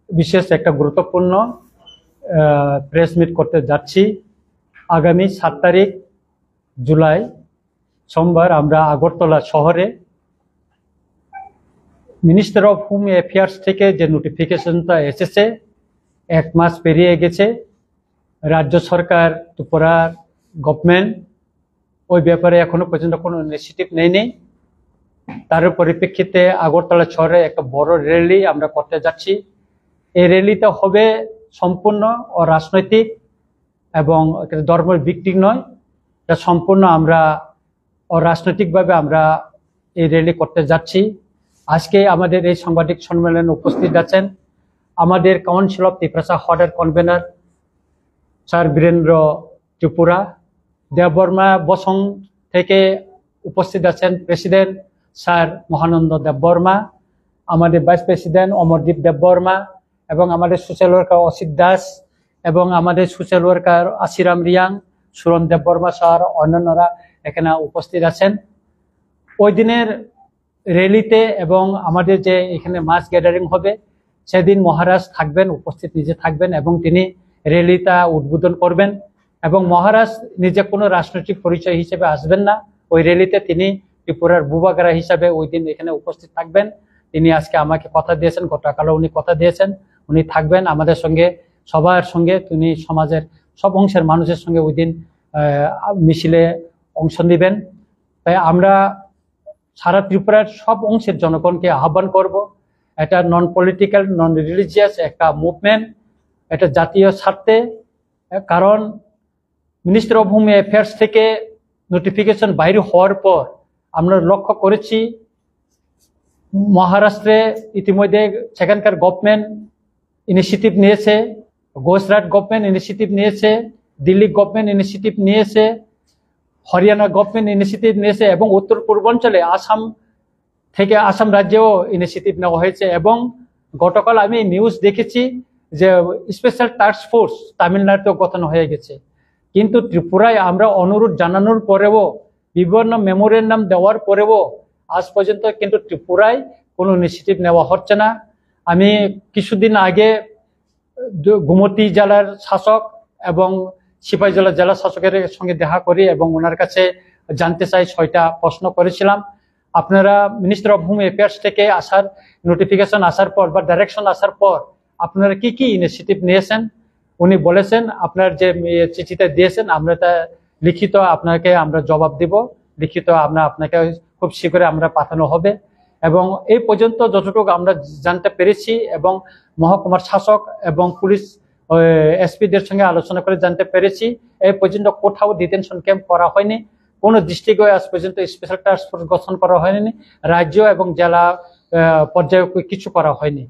বিশেষ একটা গুরুত্বপূর্ণ প্রেস মিট করতে যাচ্ছি। আগামী 7 তারিখ জুলাই সোমবার আমরা আগরতলা শহরে মিনিস্টার অফ হোম অ্যাফেয়ার্স থেকে যে নোটিফিকেশনটা এসেছে, 1 মাস পেরিয়ে গেছে। রাজ্য সরকার, ত্রিপুরা গভর্নমেন্ট ওই ব্যাপারে এখনো পর্যন্ত কোনো ইনিশিয়েটিভ নেই। তার পরিপ্রেক্ষিতে আগরতলা শহরে একটা বড় র্যালি আমরা করতে যাচ্ছি। এই র্যালিটা হবে সম্পূর্ণ অরাজনৈতিক এবং ধর্মের ভিত্তিক নয়। এটা সম্পূর্ণ আমরা অরাজনৈতিকভাবে আমরা এই র্যালি করতে যাচ্ছি। আজকে আমাদের এই সাংবাদিক সম্মেলনে উপস্থিত আছেন আমাদের কাউন্সিল অফ ত্রিপুরা হর্ডার কনভেনার স্যার বীরেন্দ্র ত্রিপুরা, দেববর্মা বসং থেকে উপস্থিত আছেন প্রেসিডেন্ট স্যার মহানন্দ দেববর্মা, আমাদের ভাইস প্রেসিডেন্ট অমরদীপ দেববর্মা, এবং আমাদের সোশ্যাল ওয়ার্কার অসিত দাস, এবং আমাদের social worker Ashiram Reang, Suran Debbarma sir, অন্যান্যরা এখানে উপস্থিত আছেন। ওই দিনের র্যালিতে এবং আমাদের যে এখানে মাস গ্যাদারিং হবে সেদিন মহারাজ থাকবেন, উপস্থিত নিজে থাকবেন এবং তিনি র্যালিটা উদ্বোধন করবেন। এবং মহারাজ নিজে কোনো রাজনৈতিক পরিচয় হিসেবে আসবেন না ওই র্যালিতে, তিনি ত্রিপুরার বুবাগারা হিসাবে ওই দিন এখানে উপস্থিত থাকবেন। তিনি আজকে আমাকে কথা দিয়েছেন, গতকালও উনি কথা দিয়েছেন উনি থাকবেন আমাদের সঙ্গে, সবার সঙ্গে। তিনি সমাজের সব অংশের মানুষের সঙ্গে ওই দিন মিছিলে অংশ নেবেন। তাই আমরা সারা ত্রিপুরার সব অংশের জনগণকে আহ্বান করব, এটা নন পলিটিক্যাল, নন রিলিজিয়াস একটা মুভমেন্ট, এটা জাতীয় স্বার্থে। কারণ মিনিস্টার অফ হোম অ্যাফেয়ার্স থেকে নোটিফিকেশন বাইরে হওয়ার পর আমরা লক্ষ্য করেছি মহারাষ্ট্রে ইতিমধ্যে সেখানকার গভর্নমেন্ট ইনিশিয়েটিভ নিয়েছে, গুজরাট গভর্নমেন্ট ইনিশিয়েটিভ নিয়েছে, দিল্লি গভর্নমেন্ট ইনিশিয়েটিভ নিয়েছে, হরিয়ানা গভর্নমেন্ট ইনিশিয়েটিভ নিয়েছে, এবং উত্তর পূর্বাঞ্চলে আসাম রাজ্যেও ইনিশিয়েটিভ নেওয়া হয়েছে। এবং গতকাল আমি নিউজ দেখেছি যে স্পেশাল টাস্ক ফোর্স তামিলনাড়ুতেও গঠন হয়ে গেছে। কিন্তু ত্রিপুরায় আমরা অনুরোধ জানানোর পরেও, বিভিন্ন মেমোরেন্ডাম দেওয়ার পরেও আজ পর্যন্ত কিন্তু ত্রিপুরায় কোনো ইনিশিয়েটিভ নেওয়া হচ্ছে না। আমি কিছুদিন আগে গোমতী জেলার শাসক এবং সিপাহী জেলা শাসকের সঙ্গে দেখা করি এবং ওনার কাছে জানতে চাই 6টা প্রশ্ন করেছিলাম। আপনারা মিনিস্টার অফ হোম অ্যাফেয়ার্স থেকে আসার নোটিফিকেশন আসার পর বা ডাইরেকশন আসার পর আপনারা কি কি ইনিশিয়েটিভ নিয়েছেন? উনি বলেছেন আপনার যে চিঠিটা দিয়েছেন আমরা তা লিখিত আপনাকে আমরা জবাব দিব, লিখিত আপনাকে খুব শীঘ্রই আমরা পাঠানো হবে। এবং এই পর্যন্ত যতটুকু আমরা জানতে পেরেছি এবং মহকুমার শাসক এবং পুলিশ এসপিদের সঙ্গে আলোচনা করে জানতে পেরেছি, এই পর্যন্ত কোথাও ডিটেনশন ক্যাম্প করা হয়নি, কোনো ডিস্ট্রিক্টে আজ পর্যন্ত স্পেশাল টাস্ক ফোর্স গঠন করা হয়নি, রাজ্য এবং জেলা পর্যায়ে কিছু করা হয়নি।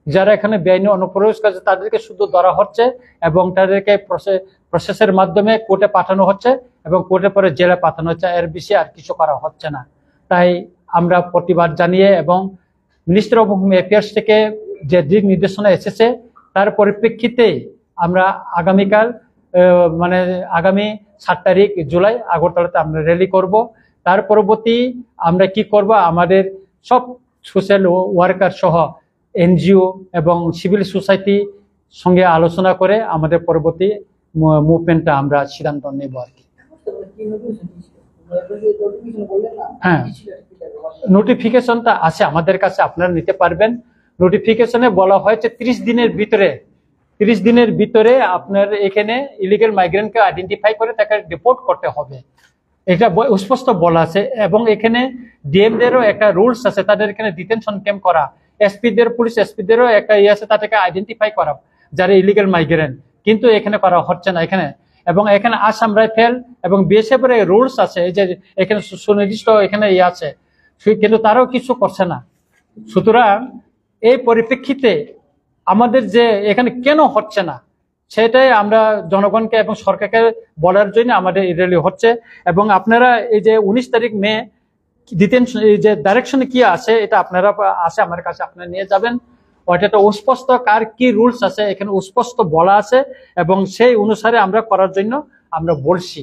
যারা এখানে বেআইনি অনুপ্রবেশ করছে তাদেরকে শুধু ধরা হচ্ছে এবং তাদেরকে প্রসেসের মাধ্যমে কোর্টে পাঠানো হচ্ছে এবং কোর্টের পরে জেলে পাঠানো হচ্ছে, এর বেশি আর কিছু করা হচ্ছে না। তাই আমরা প্রতিবাদ জানিয়ে এবং মিনিস্টার অফ হোম অ্যাফেয়ার্স থেকে যে দিক নির্দেশনা এসেছে তার পরিপ্রেক্ষিতে আমরা আগামীকাল আগামী 7 তারিখ জুলাই আগরতলাতে আমরা র্যালি করব। তার পরবর্তী আমরা কি করব, আমাদের সব সোশ্যাল ওয়ার্কার সহ এনজিও এবং সিভিল সোসাইটি সঙ্গে আলোচনা করে আমাদের পরবর্তী মুভমেন্টটা আমরা সিদ্ধান্ত নেব আর কি। হ্যাঁ, নোটিফিকেশনটা আছে আমাদের কাছে, আপনারা নিতে পারবেন। নোটিফিকেশনে বলা হয়েছে 30 দিনের ভিতরে আপনার এখানে ইলিগাল মাইগ্রেন্টকে আইডেন্টিফাই করে তাকে রিপোর্ট করতে হবে, এটা স্পষ্ট বলা আছে। এবং এখানে ডিএমদেরও একটা রুলস আছে, তাদের এখানে ডিটেনশন ক্যাম্প করা, পুলিশ এসপিদেরও একটা ইয়ে আছে, তাদেরকে আইডেন্টিফাই করা যারা ইলিগাল মাইগ্রেন্ট, কিন্তু এখানে করা হচ্ছে না এখানে। এবং এখানে আসাম রাইফেল এবং বিএসএফ এর রুলস আছে, এই যে এখানে সুনির্দিষ্ট এখানে ইয়ে আছে, কিন্তু তারাও কিছু করছে না। সুতরাং এই পরিপ্রেক্ষিতে আমাদের যে এখানে কেন হচ্ছে না সেটাই আমরা জনগণকে এবং সরকারকে বলার জন্য আমাদের এই র্যালি হচ্ছে। এবং আপনারা এই যে 19 তারিখ মে ডিটেনশন যে ডাইরেকশনে কি আছে এটা আপনারা আছে আমার কাছে আপনারা নিয়ে যাবেন। ওইটা তো স্পষ্ট কার কি রুলস আছে এখানে স্পষ্ট বলা আছে এবং সেই অনুসারে আমরা করার জন্য আমরা বলছি।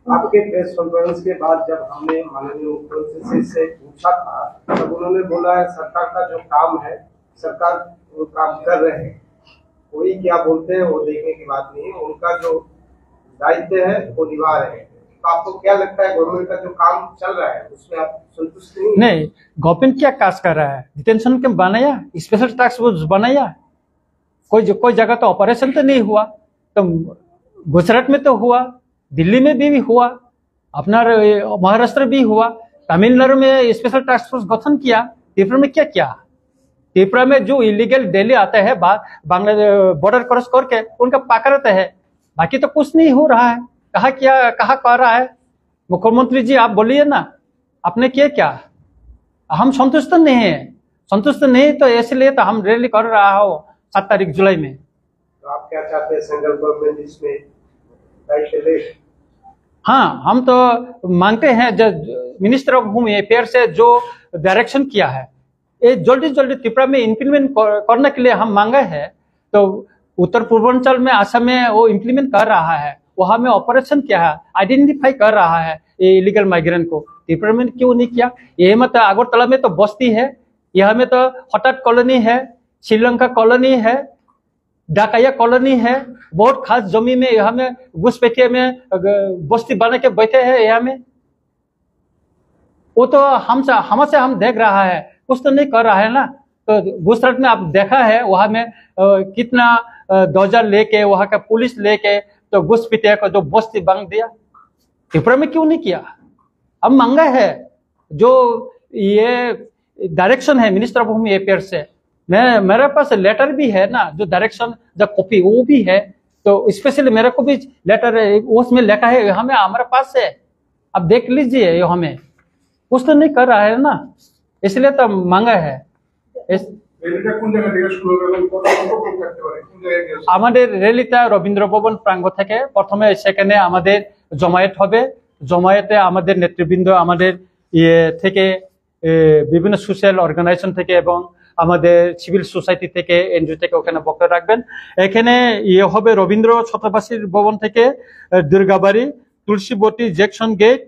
आपके प्रेस कॉन्फ्रेंस के बाद जब हमने माननीय मुख्यमंत्री से पूछा था तब उन्होंने बोला है सरकार का जो काम है सरकार वो काम कर रहे हैं, कोई क्या बोलते हैं वो देखने की बात नहीं है, उनका जो दायित्व है वो निभा रहे हैं। तो आपको क्या लगता है गवर्नमेंट का जो काम चल रहा है उसमें आप संतुष्ट नहीं, गवर्नमेंट क्या काज कर रहा है? डिटेंशन कैंप बनाया, स्पेशल टास्क फोर्स बनाया, कोई जगह तो ऑपरेशन तो नहीं हुआ। तो गुजरात में तो हुआ, दिल्ली में भी हुआ, अपना महाराष्ट्र भी हुआ, तमिलनाडु में स्पेशल टास्क फोर्स गठन किया। त्रिपुरा में क्या किया? त्रिपुरा में जो इलीगल डेली आते हैं बांग्लादेश बॉर्डर क्रॉस करके उनका पकड़ते हैं, बाकी तो कुछ नहीं हो रहा है। कहा कर रहा है? मुख्यमंत्री जी आप बोलिए ना, आपने किया क्या? हम संतुष्ट नहीं है। संतुष्ट नहीं तो इसलिए तो हम रैली कर रहा हो 7 तारीख जुलाई में। तो आप क्या चाहते हैं सेंट्रल गवर्नमेंट इसमें दायित्व ले? हाँ, हम तो मांगते हैं जो मिनिस्टर ऑफ होम अफेयर से जो डायरेक्शन किया है ये जल्दी त्रिपुरा में इम्प्लीमेंट करने के लिए हम मांगे हैं। तो उत्तर पूर्वांचल में असम में वो इम्प्लीमेंट कर रहा है, वहां में ऑपरेशन किया है, आइडेंटिफाई कर रहा है ये इलीगल माइग्रेंट को। त्रिपुरा में क्यों नहीं किया? ये मतलब अगरतला में तो बस्ती है, यहाँ में तो हटाट कॉलोनी है, श्रीलंका कॉलोनी है, डाकैया कॉलोनी है, बहुत खास जमीन में यहाँ में घुसपैठिया में बस्ती बना के बैठे हैं। यहाँ में वो तो हमसे हम देख रहा है, कुछ तो नहीं कर रहा है ना। तो गुजरात में आप देखा है वहां में कितना ध्वजा लेके वहां का पुलिस लेके तो घुसपैठिया को जो बस्ती बांध दिया। त्रिपुरा में क्यों नहीं किया? हम मांगा है जो ये डायरेक्शन है मिनिस्टर ऑफ होम अफेयर से। मेरे पास लेटर भी है ना, जो डायरेक्शन जो कॉपी वो भी है। तो स्पेशली मेरे को भी लेटर है, उसमें लिखा है हमें हमारे पास है, आप देख लीजिए। ये हमें कुछ तो नहीं कर रहा है ना, इसलिए तो मांगा है। আমাদের রেলিটা রবীন্দ্র ভবন প্রাঙ্গণ থেকে প্রথমে সেখানে আমাদের জমায়েত হবে। জমায়েতে আমাদের নেতৃবৃন্দ আমাদের থেকে বিভিন্ন সোশ্যাল অর্গানাইজেশন থেকে এবং আমাদের সিভিল সোসাইটি থেকে এনজিও থেকে ওখানে বক্তব্য রাখবেন। এখানে হবে রবীন্দ্র ছত্রবাসীর ভবন থেকে দুর্গাবাড়ি, তুলসীবতী জেকশন গেট,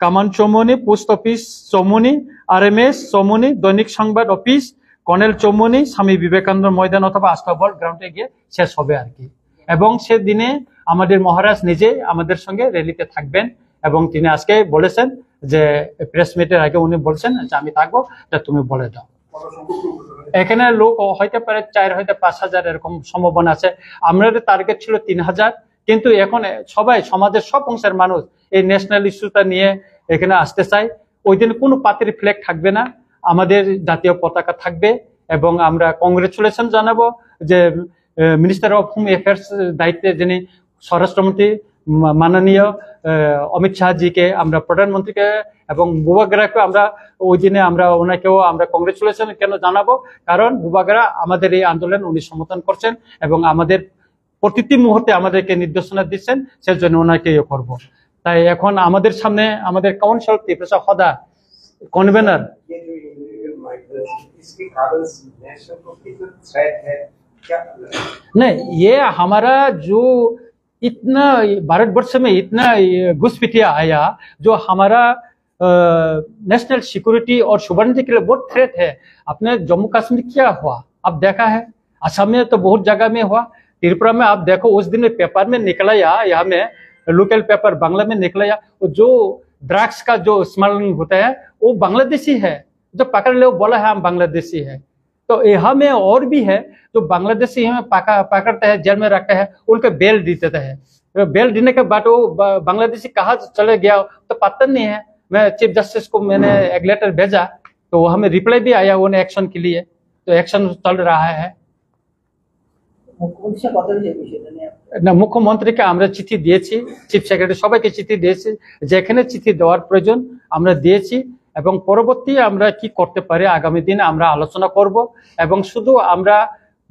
কামান Chaumoni, post office Chaumoni, RMS Chaumoni, দৈনিক সংবাদ অফিস, কর্নেল চৌমনি, স্বামী বিবেকানন্দ ময়দান অথবা আস্তাবল গ্রাউন্ডে গিয়ে শেষ হবে আর কি। এবং সেদিনে আমাদের মহারাজ নিজে আমাদের সঙ্গে র্যালিতে থাকবেন এবং তিনি আজকে বলেছেন যে প্রেস মিটের আগে উনি বলছেন যে আমি থাকবো, তুমি বলে দাও। এখানে লোক হইতে পারে 4 হইতে 5,000 এরকম সম্ভাবনা আছে। আমাদের টার্গেট ছিল 3,000, কিন্তু এখন সবাই সমাজের সব অংশের মানুষ এই ন্যাশনাল ইস্যুটা নিয়ে এখানে আসতে চায়। ওই দিন কোনো পাতির ফ্ল্যাগ থাকবে না, আমাদের জাতীয় পতাকা থাকবে এবং আমরা কংগ্রেচুলেশন জানাবো যে মিনিস্টার অফ হোম অ্যাফেয়ার্স দায়িত্বে যিনি স্বরাষ্ট্রমন্ত্রী মাননীয় অমিত শাহজিকে, আমরা প্রধানমন্ত্রীকে এবং বুবাগরাকে আমরা ওই দিনে আমরা ওনাকেও আমরা কংগ্রেচুলেশন কেন জানাবো, কারণ বুবাগরা আমাদের এই আন্দোলন উনি সমর্থন করছেন এবং আমাদের প্রতিটি মুহূর্তে আমাদেরকে নির্দেশনা দিচ্ছেন, সেজন্য ওনাকে ইয়ে করবো। তাই এখন আমাদের সামনে আমাদের কাউন্সিল ত্রিপুরা হদা कन्वेनर इसके कारण नेशनल को कितना थ्रेट है क्या? नहीं, ये हमारा जो इतना भारतवर्ष में इतना घुसपैठिया आया जो हमारा नेशनल सिक्योरिटी और सुवर्णिटी के लिए बहुत थ्रेट है। अपने जम्मू कश्मीर क्या हुआ अब देखा है, असम में तो बहुत जगह में हुआ, त्रिपुरा में आप देखो उस दिन पेपर में निकला यहाँ में लोकल पेपर बांग्ला में निकला जो ड्रग्स का जो स्मगलिंग होता है वो बांग्लादेशी है, जो पकड़ ले वो बोला है हम बांग्लादेशी है। तो यहाँ में और भी है जो बांग्लादेशी हमें पकड़ते हैं, जेल में रखते हैं, उनके बेल देते हैं। बेल देने के बाद वो बांग्लादेशी कहाँ चले गया तो पता नहीं है। मैं चीफ जस्टिस को मैंने एक लेटर भेजा तो हमें रिप्लाई भी आया उन्हें एक्शन के लिए, तो एक्शन चल रहा है। না, মুখ্যমন্ত্রীকে আমরা চিঠি দিয়েছি, চিফ সেক্রেটারি সবাইকে চিঠি দিয়েছি, যেখানে চিঠি দেওয়ার প্রয়োজন আমরা দিয়েছি এবং পরবর্তী আমরা কি করতে পারি আগামী দিনে আমরা আলোচনা করব এবং শুধু আমরা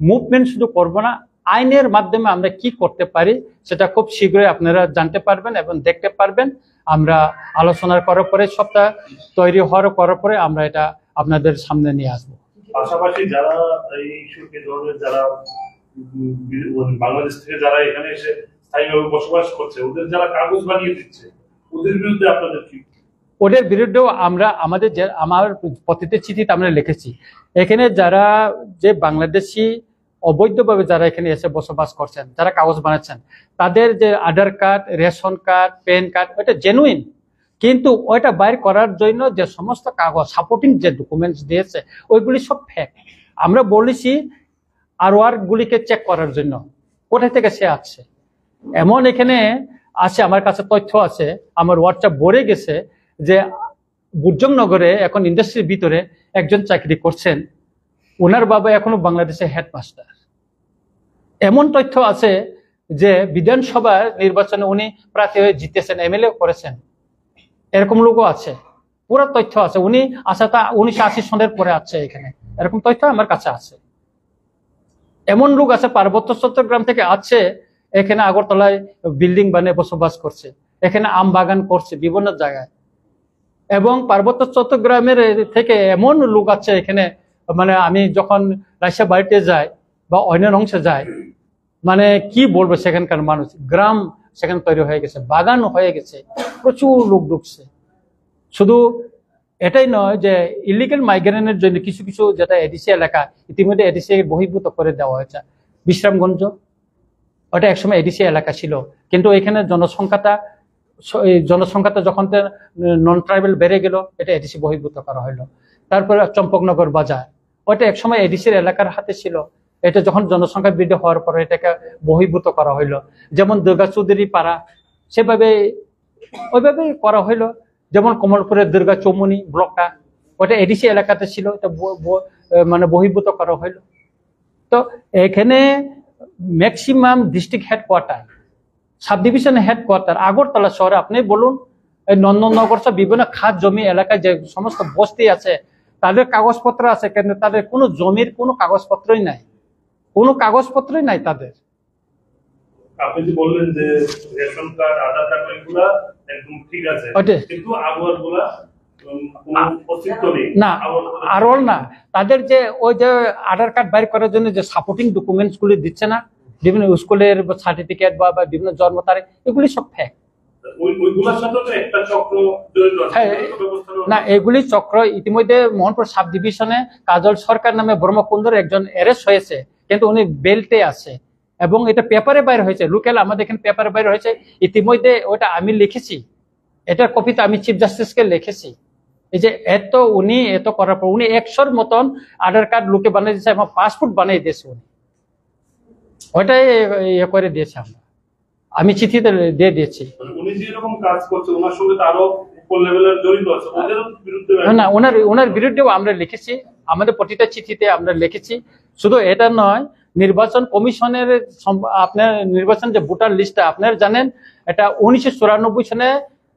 মুভমেন্ট শুধু করব না, আইনের মাধ্যমে আমরা কি করতে পারি সেটা খুব শীঘ্রই আপনারা জানতে পারবেন এবং দেখতে পারবেন। আমরা আলোচনা করার পরে সবটা তৈরি করার পরে আমরা এটা আপনাদের সামনে নিয়ে আসবো। পাশাপাশি যারা এই ইস্যুকে ধরনের যারা বাংলাদেশ থেকে যারা এখানে এসে স্থায়ীভাবে বসবাস করছে ওদের যারা কাগজ বানিয়ে দিচ্ছে ওদের বিরুদ্ধে আপনাদের কি? ওদের বিরুদ্ধেও আমরা আমার প্রতিটি চিঠিতে আমরা লিখেছি, এখানে যারা যে বাংলাদেশি অবৈধভাবে যারা এখানে এসে বসবাস করছেন, যারা কাগজ বানাচ্ছেন, তাদের যে Aadhaar card, ration card, PAN card, ওইটা জেনুইন, কিন্তু ওইটা বাইর করার জন্য যে সমস্ত কাগজ সাপোর্টিং যে ডকুমেন্টস দিয়েছে ওইগুলি সব ফেক। আমরা বলেছি আর গুলিকে চেক করার জন্য কোথায় থেকে সে আসছে। এমন এখানে আছে, আমার কাছে তথ্য আছে, আমার হোয়াটসঅ্যাপ ভরে গেছে যে বুর্জংনগরে এখন ইন্ডাস্ট্রির ভিতরে একজন চাকরি করছেন, ওনার বাবা এখনো বাংলাদেশের হেডমাস্টার। এমন তথ্য আছে যে বিধানসভার নির্বাচনে উনি প্রার্থী হয়ে জিতেছেন, এমএলএ করেছেন, এরকম লোকও আছে। পুরো তথ্য আছে, উনি আচ্ছা তা 1980 সনের পরে আছে এখানে, এরকম তথ্য আমার কাছে আছে। এমন লোক আছে পার্বত্য চট্টগ্রাম থেকে আছে, এখানে আগরতলায় বিল্ডিং বানিয়ে বসবাস করছে, এখানে আম বাগান করছে বিভিন্ন জায়গায়। এবং পার্বত্য চট্টগ্রামের থেকে এমন লোক আছে এখানে, মানে আমি যখন রাজশাহী বাড়িতে যাই বা অন্য অংশে যাই, মানে কি বলবো, সেখানকার মানুষ, গ্রাম সেখানে তৈরি হয়ে গেছে, বাগান হয়ে গেছে, প্রচুর লোক ঢুকছে। শুধু এটাই নয় যে ইলিগাল মাইগ্রেনের জন্য কিছু কিছু যেটা এডিসি এলাকা ইতিমধ্যে এডিসি বহির্ভূত করে দেওয়া হয়েছে। বিশ্রামগঞ্জ ওটা একসময় এডিসি এলাকা ছিল, কিন্তু এখানে জনসংখ্যাটা যখন নন ট্রাইবেল বেড়ে গেল, এটা এডিসি বহির্ভূত করা হলো। তারপরে চম্পকনগর বাজার, ওটা একসময় এডিসির এলাকার হাতে ছিল, এটা যখন জনসংখ্যা বৃদ্ধি হওয়ার পরে এটাকে বহির্ভূত করা হইলো। যেমন দুর্গা চৌধুরী পাড়া, সেভাবে ওইভাবেই করা হইলো। যেমন কমলপুরের দুর্গা চৌমুনি ব্লকটা, ওটা এডিসি এলাকাতে ছিল, এটা মানে বহির্ভূত করা হইলো। তো এখানে maximum district headquarter, sub division headquarter Agartala শহরে, আপনি বলুন এই নন্দননগর সব বিভিন্ন খাত জমি এলাকায় যে সমস্ত বস্তি আছে, তাদের কাগজপত্র আছে, কিন্তু তাদের কোনো জমির কোনো কাগজপত্রই নাই, কোনো কাগজপত্রই নাই তাদের। আপনি যে বললেন যে রেশন কার্ড, আধার কার্ড এগুলা একদম ঠিক আছে, কিন্তু আগুয়ারগুলা না, আরল না, তাদের যে ওই যে আধার কার্ড বাইর করার জন্য যে সাপোর্টিং ডকুমেন্টস গুলি দিচ্ছে না, বিভিন্ন স্কুলের সার্টিফিকেট বা বিভিন্ন জন্ম তারিখ, এগুলি সব ফেক। না, এগুলি চক্র ইতিমধ্যে মোহনপুর সাব ডিভিশনে কাজল সরকার নামে ব্রহ্মকুন্দর একজন অ্যারেস্ট হয়েছে, কিন্তু উনি বেল্টে আছে এবং এটা পেপারে বাইর হয়েছে, লোকাল আমাদের এখানে পেপারে বাইর হয়েছে ইতিমধ্যে। ওটা আমি লিখেছি, এটার কপিতে আমি চিফ জাস্টিসকে লিখেছি। এই যে উনি এত করার পর উনি 100-র মতন আধার কার্ড লোকে বানিয়ে দিয়েছে এবং পাসপোর্ট বানিয়ে দিয়েছে উনি, ওইটাই ইয়ে করে দিয়েছে। আমি চিঠিতে দিয়ে দিয়েছি। উনি যে এরকম কাজ করছে, ওনার সঙ্গে তো আরো উপর লেভেলের জড়িত আছে, ওদের বিরুদ্ধে না, ওনার বিরুদ্ধেও আমরা লিখেছি, আমাদের প্রতিটা চিঠিতে আমরা লিখেছি। শুধু এটা নয়, নির্বাচন কমিশনের আপনার নির্বাচন যে ভোটার লিস্টটা আপনার জানেন, এটা 1994 সনে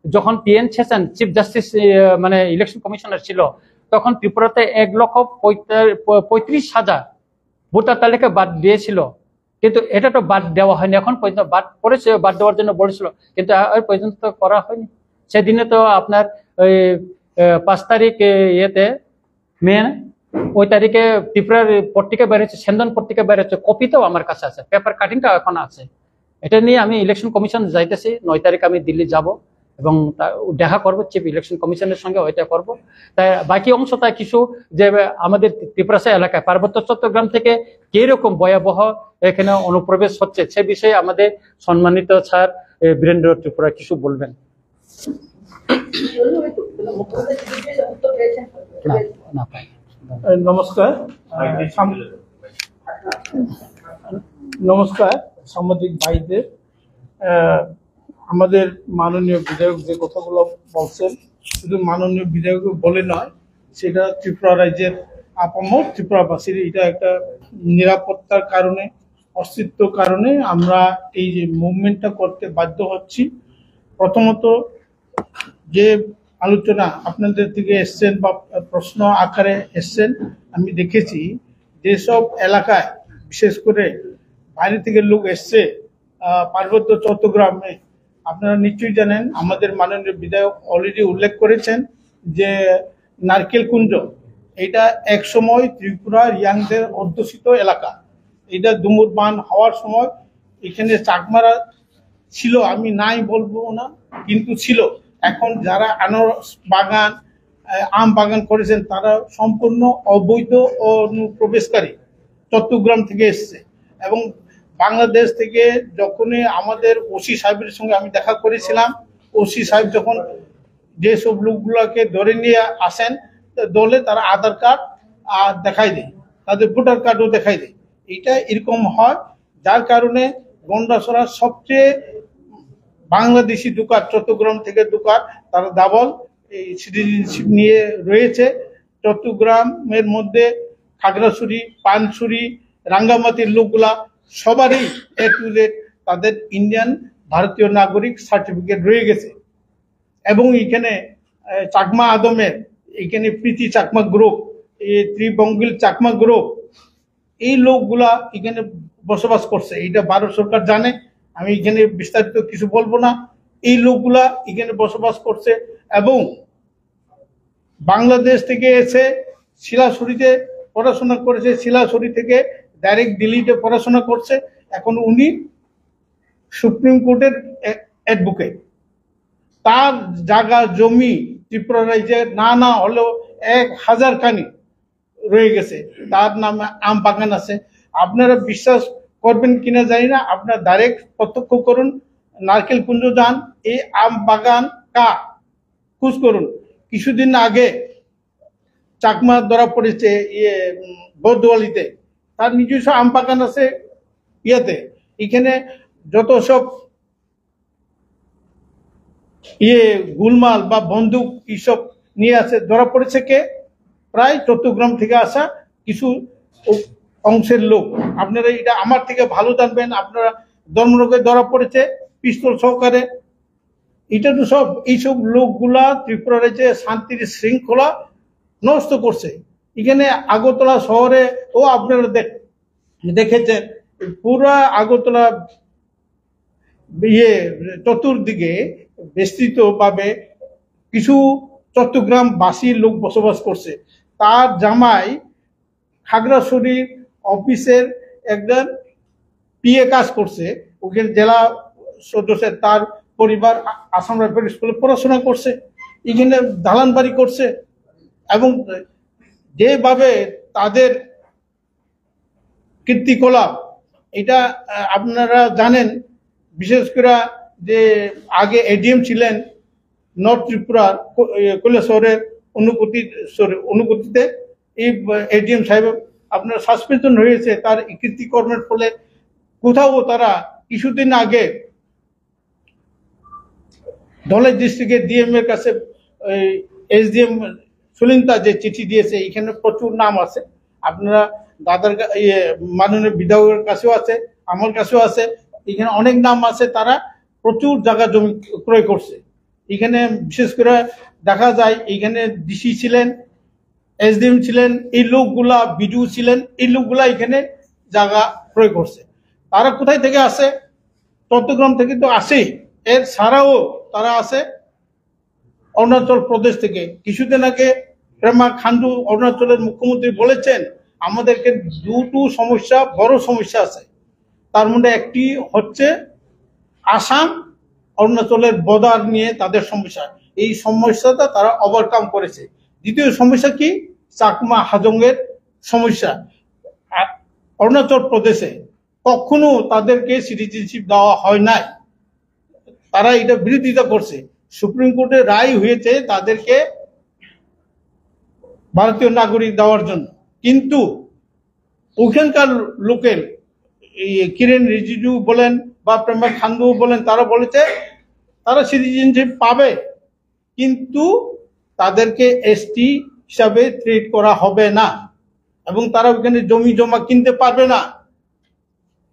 যখন PN সেশন চিফ জাস্টিস মানে ইলেকশন কমিশনার ছিল, তখন ত্রিপুরাতে 1,35,000 ভোটার তালিকা বাদ দিয়েছিল, কিন্তু এটা তো বাদ দেওয়া হয়নি এখন পর্যন্ত। বাদ পড়েছে, বাদ দেওয়ার জন্য বলেছিল, কিন্তু আর পর্যন্ত করা হয়নি। সেদিনে তো আপনার ওই 5 তারিখ ইয়েতে মে, ওই তারিখে ত্রিপুরার পত্রিকা বেরোচ্ছে, সেন্দন পত্রিকা বেরোচ্ছে, কপি তো আমার কাছে আছে, পেপার কাটিংটা এখন আছে। এটা নিয়ে আমি ইলেকশন কমিশন যাইতেছি, 9 তারিখ আমি দিল্লি যাব এবং দেখা করবো চিফ ইলেকশন কমিশনের সঙ্গে, ওইটা করব। তাই বাকি অংশটা কিছু যে আমাদের ত্রিপুরা এলাকায় পার্বত্য চট্টগ্রাম থেকে কিরকম ভয়াবহ এখানে অনুপ্রবেশ হচ্ছে, সে বিষয়ে আমাদের সম্মানিত স্যার বীরেন্দ্র ত্রিপুরা কিছু বলবেন। নমস্কার, নমস্কার সাংবাদিক ভাইদের। আমাদের মাননীয় বিধায়ক যে কথাগুলো বলছেন, শুধু মাননীয় বিধায়ক বলে নয়, সেটা ত্রিপুরা রাজ্যের আপামর ত্রিপুরাবাসীর এটা একটা নিরাপত্তার কারণে, অস্তিত্বর কারণে আমরা এই যে মুভমেন্টটা করতে বাধ্য হচ্ছি। প্রথমত যে আলোচনা আপনাদের থেকে এসছেন বা প্রশ্ন আকারে এসছেন, আমি দেখেছি যেসব এলাকায় বিশেষ করে বাইরে থেকে লোক এসছে পার্বত্য চট্টগ্রামে, আপনারা নিশ্চয়ই জানেন, আমাদের মাননীয় বিধায়ক অলরেডি উল্লেখ করেছেন যে নারকেল কুঞ্জ, এটা এক সময় ত্রিপুরা ইয়াংদের অধ্যুষিত এলাকা। এটা দুমুর বান হওয়ার সময় এখানে চাকমারা ছিল, আমি নাই বলবো না, কিন্তু ছিল। এখন যারা আনারস বাগান আম বাগান করেছেন তারা সম্পূর্ণ অবৈধ অনুপ্রবেশকারী, চট্টগ্রাম থেকে এসছে। এবং বাংলাদেশ থেকে যখনই আমাদের ওসি সাহেবের সঙ্গে আমি দেখা করেছিলাম, ওসি সাহেব যখন যেসব লোকগুলোকে ধরে নিয়ে আসেন দলে, তারা আধার কার্ড দেখাই দেয়, তাদের ভোটার কার্ডও দেখাই দেয়। এটা এরকম হয়, যার কারণে গন্ডাছড়া সবচেয়ে বাংলাদেশি দোকান, চট্টগ্রাম থেকে দোকান, তারা ডাবল এই সিটিজেনশিপ নিয়ে রয়েছে। চট্টগ্রামের মধ্যে খাগড়াছড়ি, পানছড়ি, রাঙ্গামাটির লোকগুলা সবারই এ টু জেড তাদের ইন্ডিয়ান ভারতীয় নাগরিক সার্টিফিকেট রয়ে গেছে। এবং এখানে চাকমা আদমের, এখানে প্রীতি চাকমা গ্রুপ, এই ত্রিবঙ্গিল চাকমা গ্রুপ, এই লোকগুলা এখানে বসবাস করছে। এটা ভারত সরকার জানে, আমি এখানে বিস্তারিত কিছু বলবো না। এই লোকগুলা এখানে বসবাস করছে এবং বাংলাদেশ থেকে এসে শিলাছড়িতে পড়াশোনা করেছে, শিলাছড়ি থেকে ডাইরেক্ট দিল্লিতে পড়াশোনা করছে। এখন উনি সুপ্রিম কোর্টের অ্যাডভোকেট। তার জায়গা জমি ত্রিপুরা রাজ্যে না হলেও 1000 খানি রয়ে গেছে, তার নামে আম বাগান আছে। আপনারা বিশ্বাস করবেন কিনা জানি না, আপনারা ডাইরেক্ট প্রত্যক্ষ করুন, নারকেল কুঞ্জ যান, এই আম বাগান কার খোঁজ করুন। কিছুদিন আগে চাকমা ধরা পড়েছে বৌদ্ধওয়ালিতে, তার নিজস্ব আম বাগান আছে ইয়েতে। এখানে যত সব গুলমাল বা বন্দুক এইসব নিয়ে আছে, ধরা পড়েছে কে? প্রায় চট্টগ্রাম থেকে আসা কিছু অংশের লোক। আপনারা এটা আমার থেকে ভালো জানবেন, আপনারা ধর্মনগরে ধরা পড়েছে পিস্তল সহকারে। এটা তো সব এইসব লোকগুলা ত্রিপুরা রাজ্যে শান্তির শৃঙ্খলা নষ্ট করছে। এখানে আগরতলা শহরে আপনারা দেখেছেন, পুরা আগরতলা চতুর্দিকে বিস্তৃত ভাবে কিছু চট্টগ্রাম বাসী লোক বসবাস করছে। তার জামাই খাগড়াছড়ি অফিসের একজন পিএ কাজ করছে, ওখানে জেলা সদস্য, তার পরিবার আসাম রাইফেল স্কুলে পড়াশোনা করছে, এখানে দালান বাড়ি করছে। এবং যেভাবে তাদের কীর্তিকলাপ, এটা আপনারা জানেন। বিশেষ করে যে আগে এডিএম ছিলেন নর্থ ত্রিপুরার কৈলাসহরের অনুভূতিতে, এই এডিএম সাহেব আপনার সাসপেনশন হয়েছে তার কীর্তিকর্মের ফলে। কোথাও তারা কিছুদিন আগে ধলাই ডিস্ট্রিক্টের ডিএম এর কাছে এসডিএম সুলিন্তা যে চিঠি দিয়েছে, এখানে প্রচুর নাম আছে। আপনারা দাদার মাননীয় বিধায়কের কাছেও আছে, আমার কাছেও আছে, এখানে অনেক নাম আছে। তারা প্রচুর জায়গা জমি ক্রয় করছে। এখানে বিশেষ করে দেখা যায় এখানে ডিসি ছিলেন, এসডিএম ছিলেন, এই লোকগুলা বিডিও ছিলেন, এই লোকগুলা এখানে জায়গা ক্রয় করছে। তারা কোথায় থেকে আসে? চট্টগ্রাম থেকে তো আসেই, এর ছাড়াও তারা আসে অরুণাচল প্রদেশ থেকে। কিছুদিন আগে পেমা খান্ডু অরুণাচলের মুখ্যমন্ত্রী বলেছেন আমাদেরকে দুটো সমস্যা, বড় সমস্যা আছে। তার মধ্যে একটি হচ্ছে আসাম অরুণাচলের বর্ডার নিয়ে তাদের সমস্যা, এই সমস্যাটা তারা ওভারকাম করেছে। দ্বিতীয় সমস্যা কি? চাকমা হাজংয়ের সমস্যা। অরুণাচল প্রদেশে কখনো তাদেরকে সিটিজেনশিপ দেওয়া হয় নাই, তারা এটা বিরোধিতা করছে। সুপ্রিম কোর্টের রায় হয়েছে তাদেরকে ভারতীয় নাগরিক দেওয়ার জন্য, কিন্তু ওখানকার লোকের কিরেন রিজিজু বলেন বা পেমা খান্ডু বলেন, তারা বলেছে তারা সিটিজেনশিপ পাবে, কিন্তু তাদেরকে এসটি হিসাবে ট্রিট করা হবে না এবং তারা ওখানে জমি জমা কিনতে পারবে না।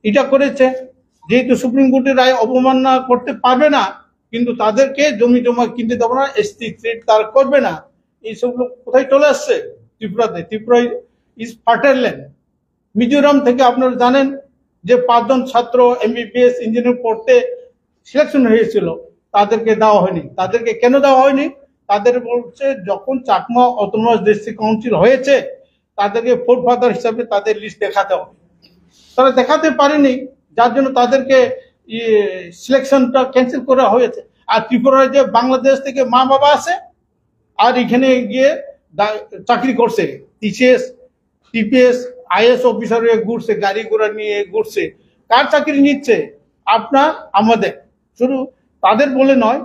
এটা করেছে, যেহেতু সুপ্রিম কোর্টের রায় অবমাননা করতে পারবে না, কিন্তু তাদেরকে জমি জমা কিনতে দেবে না, এসটি ট্রিট তারা করবে না। এইসব লোক কোথায় চলে আসছে? ত্রিপুরাতে। Tripura is fertile land. Mizoram থেকে আপনারা জানেন যে 5 জন ছাত্র এমবিবিএস ইঞ্জিনিয়ার পড়তে সিলেকশন হয়েছিল, তাদেরকে দেওয়া হয়নি। তাদেরকে কেন দেওয়া হয়নি? তাদের বলছে যখন চাকমা অটোনমাস ডিস্ট্রিক্ট কাউন্সিল হয়েছে তাদেরকে ফোরফাদার হিসাবে তাদের লিস্ট দেখাতে হবে, তারা দেখাতে পারেনি, যার জন্য তাদেরকে সিলেকশনটা ক্যান্সেল করা হয়েছে। আর ত্রিপুরায় যে বাংলাদেশ থেকে মা বাবা আছে আর এখানে গিয়ে চাকরি করছে, টিসিএস টিপিএস আইএস অফিসার হয়ে ঘুরছে, গাড়ি ঘোড়া নিয়ে ঘুরছে। কার চাকরি নিচ্ছে? আপনার আমাদের। শুধু তাদের বলে নয়,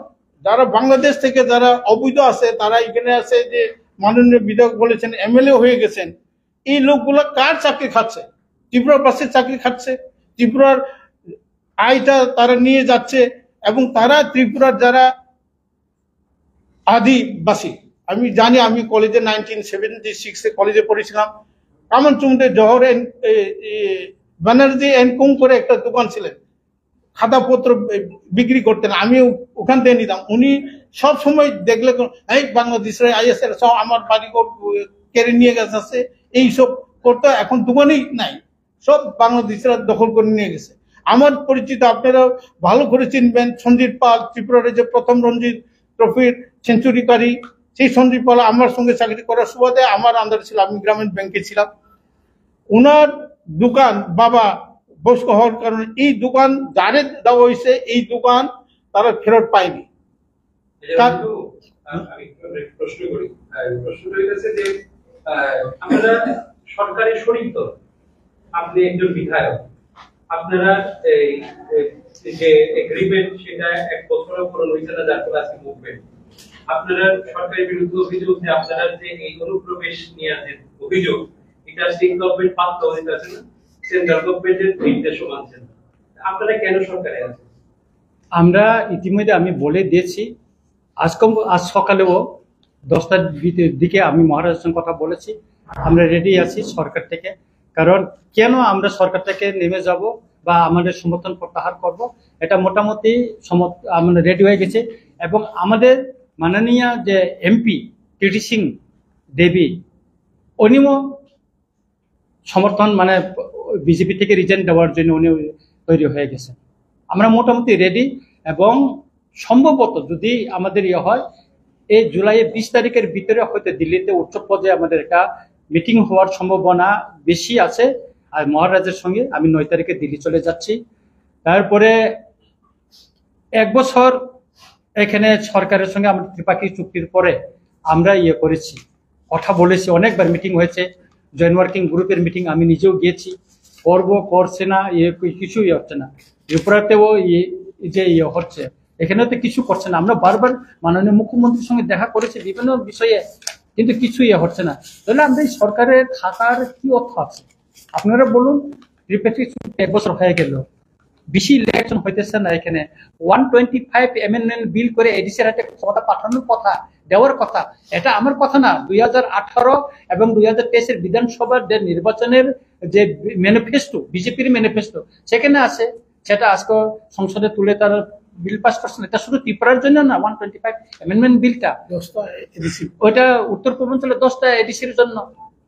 যারা বাংলাদেশ থেকে যারা অবৈধ আছে তারা এখানে আছে, যে মাননীয় বিধায়ক বলেছেন এমএলএ হয়ে গেছেন, এই লোকগুলো কার চাকরি খাচ্ছে? ত্রিপুরাবাসীর চাকরি খাচ্ছে, ত্রিপুরার আয়টা তারা নিয়ে যাচ্ছে। এবং তারা ত্রিপুরার যারা আদিবাসী, আমি জানি, আমি কলেজে 1976 কলেজে পড়েছিলাম। কামানচুমদের জহর ব্যানার্জি এন্ড কোং করে একটা দোকান ছিলেন, খাতাপত্র বিক্রি করতেন, আমি ওখান থেকে নিতাম। উনি সব সময় দেখলে এই বাংলাদেশের আইএসএর সব আমার বাড়ি কেড়ে নিয়ে গেছে, এইসব করতে। এখন দোকানেই নাই, সব বাংলাদেশরা দখল করে নিয়ে গেছে। আমার পরিচিত, আপনারা ভালো করে চিনবেন, সঞ্জিত পাল, ত্রিপুরার যে প্রথম রঞ্জি ট্রফির সেঞ্চুরিকারী, সেই সঞ্জিত পাল আমার সঙ্গে চাকরি করার সুবাদে আমার আন্ডারে ছিল, আমি গ্রামীণ ব্যাংকে ছিলাম। ওনার দোকান বাবা বয়স্ক হওয়ার কারণে এই দোকান যারে দেওয়া হয়েছে, এই দোকান তারা ফেরত পায়নি। আমি প্রশ্ন করি, প্রশ্নটা হচ্ছে যে আপনারা সরকারি শরিক দল, আপনি একজন বিধায়ক, আপনারা এই যে এগ্রিমেন্ট সেটা 1 বছরও পূরণ হয়েছে না, যার ফলে আজকে মুভমেন্ট। আপনারা সরকারের বিরুদ্ধে অভিযোগ যে আপনারা যে এই অনুপ্রবেশ নিয়ে যে অভিযোগ, এটা স্টেট গভর্নমেন্ট পাত্র হইতে আছে না, সেন্ট্রাল গভর্নমেন্টের নির্দেশও মানছেন না, আপনারা কেন সরকারে আছেন? আমরা ইতিমধ্যে আমি বলে দিয়েছি, আজ সকালেও 10টার দিকে আমি মহারাজের সঙ্গে কথা বলেছি, আমরা রেডি আছি সরকার থেকে। কারণ কেন আমরা সরকার থেকে নেমে যাব বা আমাদের সমর্থন প্রত্যাহার করব, এটা মোটামুটি আমরা রেডি হয়ে গেছে। এবং আমাদের মাননীয় যে এমপি টিটি সিং দেবী, উনিও সমর্থন মানে বিজেপি থেকে রিজাইন দেওয়ার জন্য উনি তৈরি হয়ে গেছেন। আমরা মোটামুটি রেডি। এবং সম্ভবত যদি আমাদের ইয়ে হয়, এই জুলাইয়ের 20 তারিখের ভিতরে হয়তো দিল্লিতে উচ্চ পর্যায়ে আমাদের একটা মিটিং হওয়ার সম্ভাবনা বেশি আছে। আর মহারাজের সঙ্গে আমি 9 তারিখে দিল্লি চলে যাচ্ছি। তারপরে 1 বছর এখানে সরকারের সঙ্গে আমরা ত্রিপাক্ষিক চুক্তির পরে আমরা ইয়ে করেছি, কথা বলেছি, অনেকবার মিটিং হয়েছে, জয়েন্ট ওয়ার্কিং গ্রুপের মিটিং আমি নিজেও গিয়েছি। করছে না, কিছু ইয়ে হচ্ছে না। ত্রিপুরাতেও যে ইয়ে হচ্ছে, এখানেও তো কিছু করছে না। আমরা বারবার মাননীয় মুখ্যমন্ত্রীর সঙ্গে দেখা করেছি বিভিন্ন বিষয়ে, কিন্তু কিছু ইয়ে হচ্ছে না। তাহলে আমরা এই সরকারের থাকার কি অর্থ আছে? আপনারা বলুন, ত্রিপাক্ষিক চুক্তি 1 বছর হয়ে গেল, বেশি ইলেকশন হইতেছে না। এখানে 125 অ্যামেন্ডমেন্ট বিল করে এডিসির হাতে ক্ষমতা পাঠানোর কথা, দেওয়ার কথা। এটা আমার কথা না, 2018 এবং 2023-এর বিধানসভার যে নির্বাচনের যে ম্যানিফেস্টো, বিজেপির ম্যানিফেস্টো, সেখানে আছে। সেটা আজকে সংসদে তুলে তারা বিল পাস করছেন। এটা শুধু ত্রিপুরার জন্য না, 125 অ্যামেন্ডমেন্ট বিলটা, ওইটা উত্তর পূর্বাঞ্চলের 10টা এডিসির জন্য,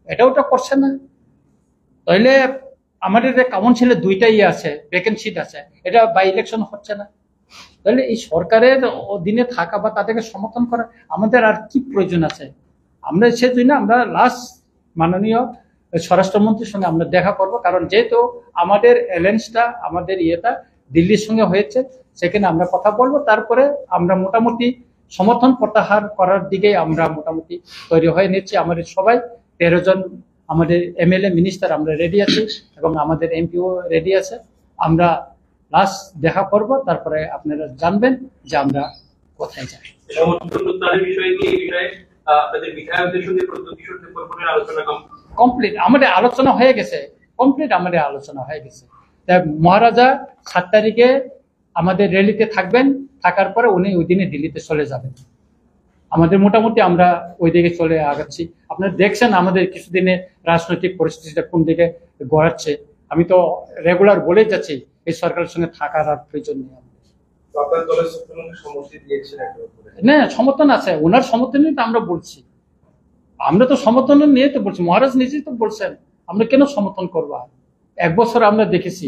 এটা ওটা করছে না। তাইলে আমাদের কাউন্সিলে 2টা ইয়ে আছে, ভ্যাকেন্সি আছে, এটা বাই ইলেকশন হচ্ছে না। তাহলে এই সরকারের অধীনে থাকা বা তাদেরকে সমর্থন করা আমাদের আর কি প্রয়োজন আছে? আমরা সেজন্য আমরা লাস্ট মাননীয় স্বরাষ্ট্রমন্ত্রীর সঙ্গে আমরা দেখা করব। কারণ যেহেতু আমাদের অ্যালায়েন্সটা, আমাদের ইয়েটা দিল্লির সঙ্গে হয়েছে, সেখানে আমরা কথা বলবো। তারপরে আমরা মোটামুটি সমর্থন প্রত্যাহার করার দিকে আমরা মোটামুটি তৈরি হয়ে নিচ্ছি। আমাদের সবাই 13 জন আমাদের এমএলএ মিনিস্টার আমরা রেডি আছি, এবং আমাদের এমপিও রেডি আছে। আমরা লাস্ট দেখা করব, তারপরে আপনারা জানবেন যে আমরা কোথায় যাই। কমপ্লিট আমাদের আলোচনা হয়ে গেছে, তাই মহারাজা 7 তারিখে আমাদের র্যালিতে থাকবেন, থাকার পরে উনি ওই দিনে দিল্লিতে চলে যাবেন। আমাদের মোটামুটি আমরা ওই দিকে চলে আগাচ্ছি। আপনারা দেখছেন আমাদের কিছুদিনে রাজনৈতিক পরিস্থিতিটা কোন দিকে গড়াচ্ছে। আমি তো রেগুলার বলে যাচ্ছি এই সরকারের সঙ্গে থাকার আর প্রয়োজন নেই। না, সমর্থন আছে, ওনার সমর্থন নিয়ে তো আমরা বলছি। আমরা তো সমর্থন নিয়ে তো বলছি, মহারাজ নিজেই তো বলছেন, আমরা কেন সমর্থন করবো? 1 বছর আমরা দেখেছি,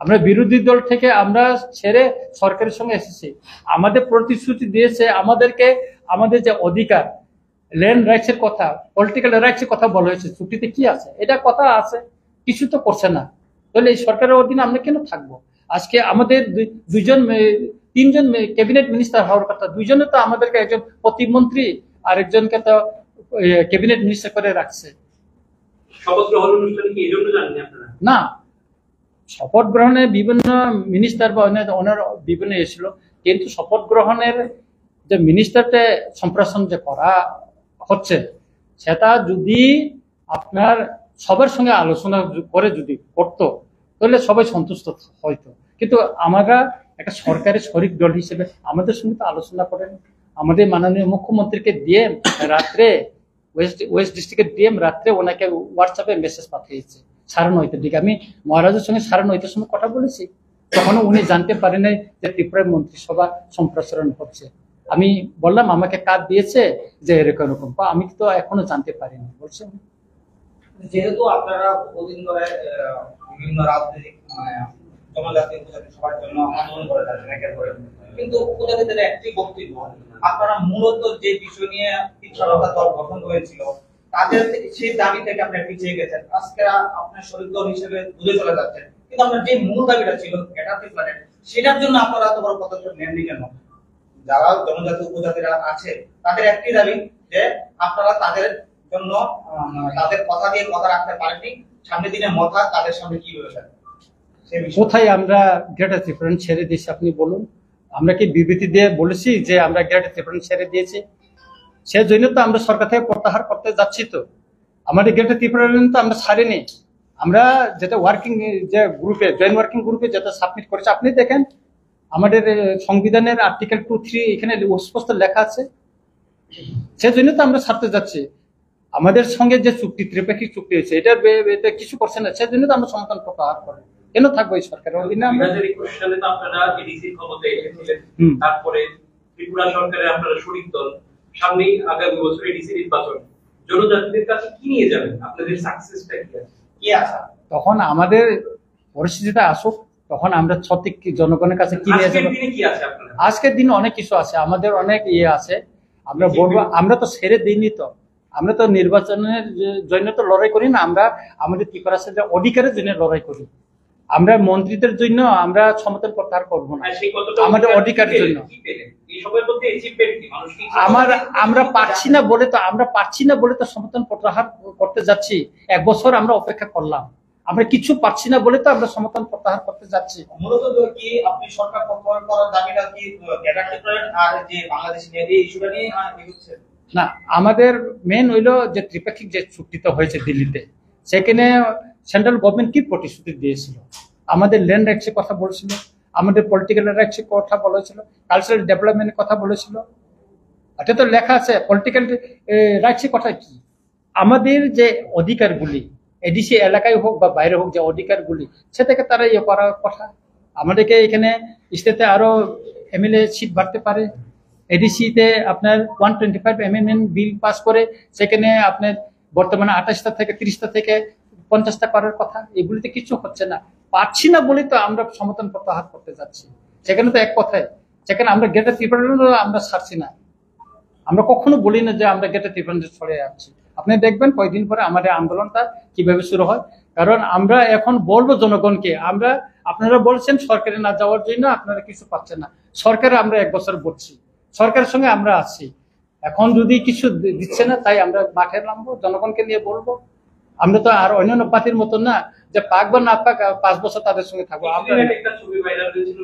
আমরা বিরোধী দল থেকে আমরা ছেড়ে সরকারের সঙ্গে এসেছি। আমাদের প্রতিশ্রুতি দিয়েছে, আমাদেরকে আমাদের যে অধিকার, ল্যান্ড রাইটস এর কথা, পলিটিক্যাল রাইটস এর কথা বলা হয়েছে, চুক্তিতে কি আছে? এটা কথা আছে, কিছু তো করছে না। তাহলে এই সরকারের অধীনে আমরা কেন থাকবো? আজকে আমাদের 2জন তিনজন ক্যাবিনেট মিনিস্টার হওয়ার কথা, দুইজনে তো আমাদেরকে, একজন প্রতিমন্ত্রী আর একজনকে তো ক্যাবিনেট মিনিস্টার করে রাখছে। শপথ গ্রহণ অনুষ্ঠানে কি এই জন্য জানেন আপনারা? না, শপথ গ্রহণে বিভিন্ন মিনিস্টার বা ওনার বিভিন্ন এসেছিল, কিন্তু শপথ গ্রহণের যে মিনিস্টারকে সম্প্রসারণ যে করা হচ্ছে, সেটা যদি আপনার সবার সঙ্গে আলোচনা করে যদি করতো তাহলে সবাই সন্তুষ্ট হইতো। কিন্তু আমরা একটা সরকারের শরিক দল হিসেবে আমাদের সঙ্গে তো আলোচনা করেন। আমাদের মাননীয় মুখ্যমন্ত্রীকে দিয়ে রাত্রে ওয়েস্ট ডিস্ট্রিক্টের ডিএম রাত্রে ওনাকে হোয়াটসঅ্যাপে মেসেজ পাঠিয়েছে 9:30টার দিকে। আমি মহারাজের সঙ্গে 9:30টার সময় কথা বলেছি, তখনও উনি জানতে পারেন যে ত্রিপুরার মন্ত্রিসভা সম্প্রসারণ হচ্ছে। আমি বললাম আমাকে কাজ দিয়েছে যে এরকম এরকম, আমি তো এখনো জানতে পারিনি বলছেন। যেহেতু আপনারা বহুদিন ধরে বিভিন্ন রাজনৈতিক জনজাতি উপজাতি সবার জন্য আন্দোলন করে থাকেন, কিন্তু উপজাতিদের একটি বক্তব্য, আপনারা মূলত যে বিষয় নিয়ে ইচ্ছারতা দল গঠন হয়েছিল তাদের সেই দাবি থেকে আপনারা পিছিয়ে গেছেন, আজকে আপনার শরীর দল হিসেবে দূরে চলে যাচ্ছেন। কিন্তু আপনার যে মূল দাবিটা ছিল ক্যাডারটি প্ল্যানেট, সেটার জন্য আপনারা এত বড় পদক্ষেপ নেননি কেন? যারা জনজাতি উপজাতিরা আছে তাদের একটি দাবি যে আপনারা তাদের জন্য তাদের কথা দিয়ে কথা রাখতে পারেননি, সামনের দিনে মাথা তাদের সামনে কি রয়েছে? কোথায় আমরা গ্রেটার ত্রিপুরা ছেড়ে দিয়েছি আপনি বলুন? আমরা কি বিবৃতি দিয়ে বলেছি যে আমরা গ্রেটার ত্রিপুরা ছেড়ে দিয়েছি? সেই জন্য তো আমরা সরকার থেকে প্রত্যাহার করতে যাচ্ছি। তো আমাদের গ্রেটার ত্রিপুরা তো আমরা ছাড়িনি। আমরা যেটা ওয়ার্কিং যে গ্রুপে, জয়েন্ট ওয়ার্কিং গ্রুপে যেটা সাবমিট করেছে, আপনি দেখেন আমাদের সংবিধানের আর্টিকেল 2-3 এখানে স্পষ্ট লেখা আছে। সেই জন্য তো আমরা ছাড়তে যাচ্ছি। আমাদের সঙ্গে যে চুক্তি, ত্রিপাক্ষিক চুক্তি হয়েছে, এটা কিছু করছে না, সেই জন্য তো আমরা সমর্থন প্রত্যাহার করি। কেন থাকবো এই সরকারের অধীনে? 2021 সালে তো আপনারা এডিসির ক্ষমতায় এসেছিলেন, তারপরে ত্রিপুরা সরকারের আপনারা শরিক দল, সামনেই আগামী বছর এডিসি নির্বাচন, জনজাতিদের কাছে কি নিয়ে যাবেন? আপনাদের সাকসেসটা কি আছে? তখন আমাদের পরিস্থিতিটা আসুক, তখন আমরা সঠিক জনগণের কাছে কি নিয়ে যাবো। আজকের দিনে অনেক কিছু আছে, আমাদের অনেক আছে। আমরা বলবো, আমরা তো ছেড়ে দিইনি, তো আমরা তো নির্বাচনের জন্য তো লড়াই করি না। আমরা আমাদের কি করা আছে যে অধিকারের জন্য লড়াই করি। আমরা মন্ত্রীদের জন্য আমরা সমর্থন প্রত্যাহার করবো না, আমাদের অধিকারের জন্য। আমরা পারছি না বলে তো সমর্থন প্রত্যাহার করতে যাচ্ছি। 1 বছর আমরা অপেক্ষা করলাম, আমরা কিছু পাচ্ছি না বলে তো আমরা সমর্থন প্রত্যাহার করতে যাচ্ছি। মূলত কি আপনি সরকার প্রত্যাহার করার দাবিটা কি গ্রেটার ত্রিপুরা আর যে বাংলাদেশ নিয়ে এই ইস্যুটা নিয়ে এগোচ্ছে? না, আমাদের মেন হইলো যে ত্রিপাক্ষিক যে চুক্তিটা হয়েছে দিল্লিতে, সেখানে সেন্ট্রাল গভর্নমেন্ট কি প্রতিশ্রুতি দিয়েছিল? আমাদের ল্যান্ড রাইটসের কথা বলেছিল, আমাদের পলিটিক্যাল রাইটসের কথা বলেছিল, কালচারাল ডেভেলপমেন্টের কথা বলেছিল। এটা তো লেখা আছে। পলিটিক্যাল রাইটসের কথা কি? আমাদের যে অধিকারগুলি এডিসি এলাকায় হোক বা বাইরে হোক, যে অধিকারগুলি, সেটাকে তারা ইয়ে করার কথা। আমাদেরকে এখানে স্টেটে আরো এমএলএ সিট বাড়তে পারে। এডিসিতে আপনার 125 অ্যামেন্ডমেন্ট বিল পাস করে সেখানে আপনার বর্তমানে 28টা থেকে 30টা থেকে 50টা করার কথা। এগুলিতে কিছু হচ্ছে না, পারছি না বলে তো আমরা সমর্থন প্রত্যাহার করতে যাচ্ছি। সেখানে তো এক কথায়, সেখানে আমরা গ্রেটার ত্রিপুরা আমরা ছাড়ছি না। আমরা কখনো বলি না যে আমরা গ্রেটার ত্রিপুরা ছড়ে যাচ্ছি। আপনি দেখবেন কয়েকদিন পরে আমাদের আন্দোলনটা কিভাবে শুরু হয়। কারণ আমরা এখন বলবো জনগণকে, আপনারা বলছেন সরকারে না যাওয়ার জন্য আপনারা কিছু পাচ্ছেন না। সরকারে আমরা 1 বছর বলছি, সরকারের সঙ্গে আমরা আছি। এখন যদি কিছু দিচ্ছে না, তাই আমরা মাঠে নামবো, জনগণকে নিয়ে বলবো। আমরা তো আর অন্যান্য পার্টির মতো না যে পাক বা না পাক 5 বছর তাদের সঙ্গে থাকবো। আমরা একটা ছবি ভাইরাল হয়েছিল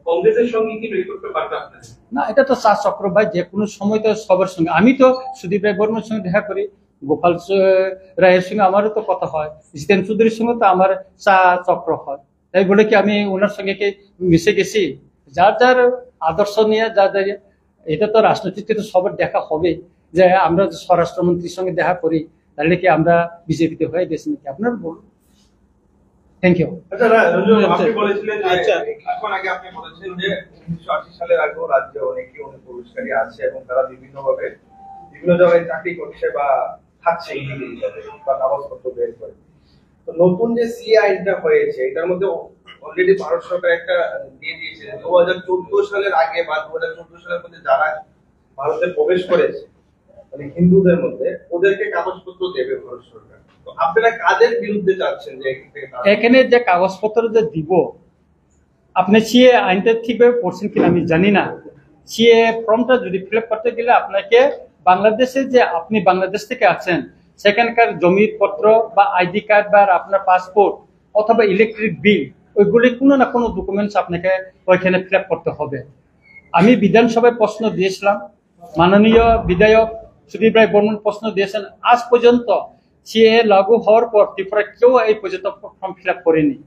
কংগ্রেসের সঙ্গে কি নৈকট্য পারবে আপনাদের? না, এটা তো চা চক্র ভাই, যে কোনো সময় তো সবার সঙ্গে। আমি তো সুদীপ রায় বর্মার সঙ্গে দেখা করি, গোপাল রায়ের সঙ্গে আমারও তো কথা হয়, জিতেন চৌধুরীর সঙ্গে তো আমার চা চক্র হয়। তাই বলে কি আমি ওনার সঙ্গে কি মিশে গেছি? যার যার আদর্শ নিয়ে এটা তো রাজনৈতিক তো সবার দেখা হবে। যে আমরা স্বরাষ্ট্রমন্ত্রীর সঙ্গে দেখা করি, তাহলে কি আমরা বিজেপিতে হয়ে গেছি নাকি? আপনার বলুন। Thank you. আপনি বলেছিলেন এখন আগে আপনি বলেছেন যে 1980 সালের আগেও রাজ্যে অনেকে অনুপ্রবেশকারী আছে এবং তারা বিভিন্ন জায়গায় চাকরি করছে বা থাকছে ইলিগাল হিসাবে বা কাগজপত্র বের করে। তো নতুন যে সিএ আইনটা হয়েছে, এটার মধ্যে অলরেডি ভারত সরকার একটা দিয়ে দিয়েছে 2014 সালের আগে বা 2014 সালের মধ্যে যারা ভারতে প্রবেশ করেছে, মানে হিন্দুদের মধ্যে, ওদেরকে কাগজপত্র দেবে ভারত সরকার। তো আপনারা কাদের বিরুদ্ধে যাচ্ছেন যে এখান থেকে এখানে যে কাগজপত্র যে দিব, আপনি সিএ আইনটা ঠিকভাবে পড়ছেন কিনা আমি জানি না। সিএ ফর্মটা যদি ফিল আপ করতে গেলে আপনাকে বাংলাদেশে যে আপনি বাংলাদেশ থেকে আছেন সেখানকার জমির পত্র বা আইডি কার্ড বা আপনার পাসপোর্ট অথবা ইলেকট্রিক বিল, ওইগুলি কোনো না কোনো ডকুমেন্টস আপনাকে ওইখানে ফিল আপ করতে হবে। আমি বিধানসভায় প্রশ্ন দিয়েছিলাম, মাননীয় বিধায়ক সুদীপ রায় বর্মন প্রশ্ন দিয়েছেন, আজ পর্যন্ত সিএ লাগু হওয়ার পর ত্রিপুরা কেউ এই পর্যন্ত ফর্ম ফিল আপ করেনি,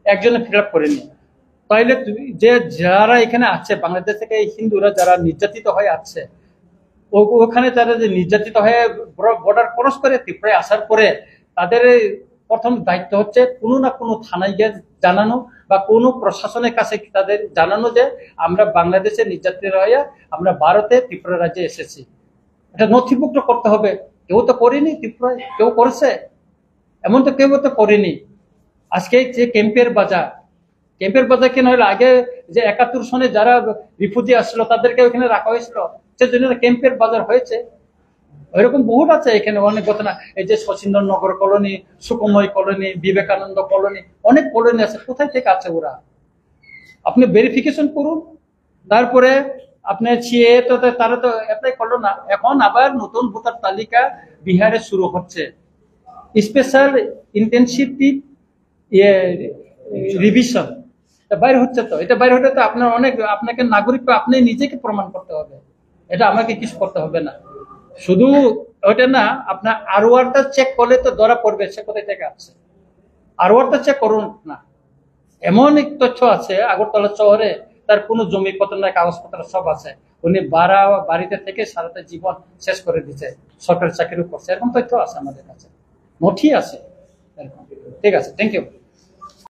একজনে ফিল আপ করেনি। তাইলে যে যারা এখানে আছে বাংলাদেশ থেকে এই হিন্দুরা যারা নির্যাতিত হয়ে আছে, ওখানে তারা যে নির্যাতিত হয়ে বর্ডার ক্রস করে ত্রিপুরায় আসার পরে তাদের প্রথম দায়িত্ব হচ্ছে কোনো না কোনো থানায় গিয়ে জানানো বা কোনো প্রশাসনের কাছে তাদের জানানো যে আমরা বাংলাদেশে নির্যাতিত হয়ে আমরা ভারতে ত্রিপুরা রাজ্যে এসেছি। এটা নথিভুক্ত করতে হবে। কেউ তো করেনি ত্রিপুরায়, কেউ করেছে? এমন তো কেউ তো করেনি। আজকে যে ক্যাম্পের বাজার কেন হলো? আগে যে 71 সনে যারা রিফিউজি আসলো তাদেরকে ওখানে রাখা হয়েছিল, সেজন্য ক্যাম্পের বাজার হয়েছে। ওইরকম বহুত আছে এখানে, অনেক ঘটনা। এই যে Sachindranagar colony, Sukhmoy colony, Vivekananda colony, অনেক কলোনি আছে। কোথায় থেকে আছে ওরা? আপনি ভেরিফিকেশন করুন, তারপরে আপনার সিএ তো তারা তো অ্যাপ্লাই করলো না। এখন আবার নতুন ভোটার তালিকা বিহারে শুরু হচ্ছে, স্পেশাল ইন্টেনসিভ রিভিশন বাইরে হচ্ছে। তো এটা বাইরে হলে তো আপনার আপনাকে নাগরিক আপনি নিজেকে প্রমাণ করতে হবে, এটা আমাকে কিছু করতে হবে না। শুধু ওইটা না, আপনার আরওয়ারটা চেক করলে তো ধরা পড়বে সে কোথায় থেকে আসছে। আরওয়ারটা চেক করুন না। এমন এক তথ্য আছে আগরতলা শহরে তার কোনো জমিপত্র নাই, কাগজপত্র সব আছে, উনি বাড়িতে থেকে সারাটা জীবন শেষ করে দিচ্ছে, সরকারি চাকরি করছে, এরকম তথ্য আছে আমাদের কাছে, নথি আছে এরকম। ঠিক আছে, থ্যাংক ইউ।